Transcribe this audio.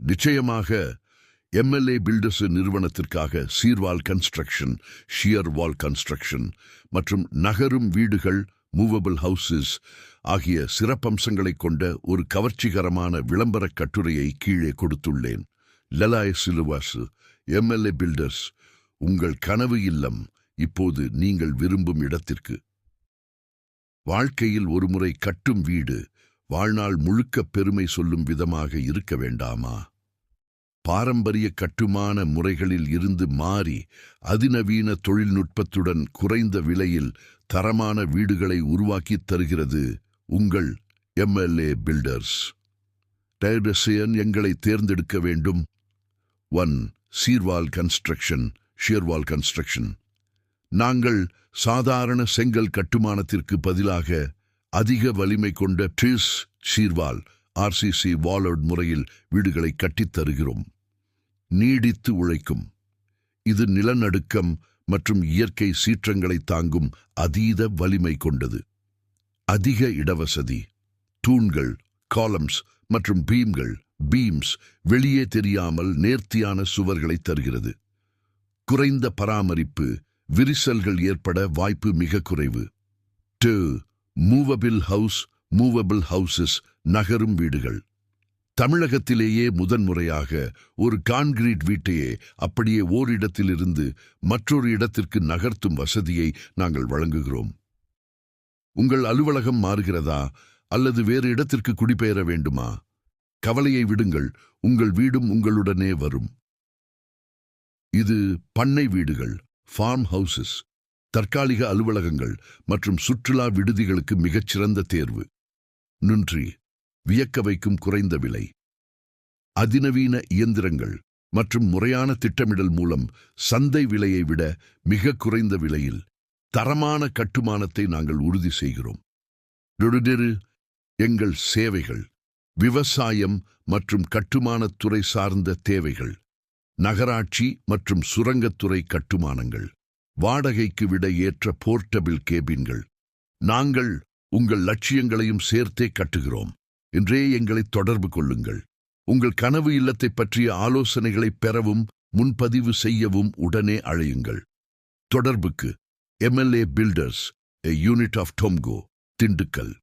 நிச்சயமாக MLA filters நிறுவனத்திற்காக சீர்வால் construction, shear வால் construction மற்றும் நகரும் வீடுகள், மூவபிள் ஹவுசஸ் ஆகிய சிறப்பம்சங்களைக் கொண்ட ஒரு கவர்ச்சிகரமான விளம்பரக் கட்டுரையை கீழே கொடுத்துள்ளேன். லலாய் சிலுவாசு, எம்எல்ஏ பில்டர்ஸ், உங்கள் கனவு இல்லம் இப்போது நீங்கள் விரும்பும் இடத்திற்கு. வாழ்க்கையில் ஒருமுறை கட்டும் வீடு வாழ்நாள் முழுக்க பெருமை சொல்லும் விதமாக இருக்க வேண்டாமா? பாரம்பரிய கட்டுமான முறைகளில் இருந்து மாறி அதிநவீன தொழில்நுட்பத்துடன் குறைந்த விலையில் தரமான வீடுகளை உருவாக்கித் தருகிறது உங்கள் எம்எல்ஏ பில்டர்ஸ். டயர்டசியன் எங்களை தேர்ந்தெடுக்க வேண்டும். 1. சீர்வால் கன்ஸ்ட்ரக்ஷன், ஷியர்வால் கன்ஸ்ட்ரக்ஷன். நாங்கள் சாதாரண செங்கல் கட்டுமானத்திற்கு பதிலாக அதிக வலிமை கொண்ட ட்ரீஸ் சீர்வால் RCC வாலர்ட் முறையில் வீடுகளை கட்டித் தருகிறோம். நீடித்து உழைக்கும். இது நிலநடுக்கம் மற்றும் இயற்கை சீற்றங்களை தாங்கும் அதீத வலிமை கொண்டது. அதிக இடவசதி. தூண்கள், காலம்ஸ் மற்றும் பீம்ஸ் வெளியே தெரியாமல் நேர்த்தியான சுவர்களை தருகிறது. குறைந்த பராமரிப்பு, விரிசல்கள் ஏற்பட வாய்ப்பு மிக குறைவு. 2. மூவபிள் ஹவுசஸ், நகரும் வீடுகள். தமிழகத்திலேயே முதன்முறையாக ஒரு கான்கிரீட் வீட்டையே அப்படியே ஓரிடத்திலிருந்து மற்றொரு இடத்திற்கு நகர்த்தும் வசதியை நாங்கள் வழங்குகிறோம். உங்கள் அலுவலகம் மாறுகிறதா அல்லது வேறு இடத்திற்கு குடிபெயர வேண்டுமா? கவலையை விடுங்கள், உங்கள் வீடும் உங்களுடனே வரும். இது பண்ணை வீடுகள், ஃபார்ம் ஹவுசஸ், தற்காலிக அலுவலகங்கள் மற்றும் சுற்றுலா விடுதிகளுக்கு மிகச்சிறந்த தேர்வு. நன்றி. வியக்க வைக்கும் குறைந்த விலை. அதிநவீன இயந்திரங்கள் மற்றும் முறையான திட்டமிடல் மூலம் சந்தை விலையை விட மிக குறைந்த விலையில் தரமான கட்டுமானத்தை நாங்கள் உறுதி செய்கிறோம். எங்கள் சேவைகள் விவசாயம் மற்றும் கட்டுமானத்துறை சார்ந்த தேவைகள், நகராட்சி மற்றும் சுரங்கத்துறை கட்டுமானங்கள், வாடகைக்கு விட ஏற்ற போர்ட்டபிள் கேபின்கள். நாங்கள் உங்கள் லட்சியங்களையும் சேர்த்தே கட்டுகிறோம். இன்றே எங்களை தொடர்பு கொள்ளுங்கள். உங்கள் கனவு இல்லத்தை பற்றிய ஆலோசனைகளை பெறவும் முன்பதிவு செய்யவும் உடனே அழையுங்கள். தொடர்புக்கு MLA builders, a unit of Tomgo, Dindigul.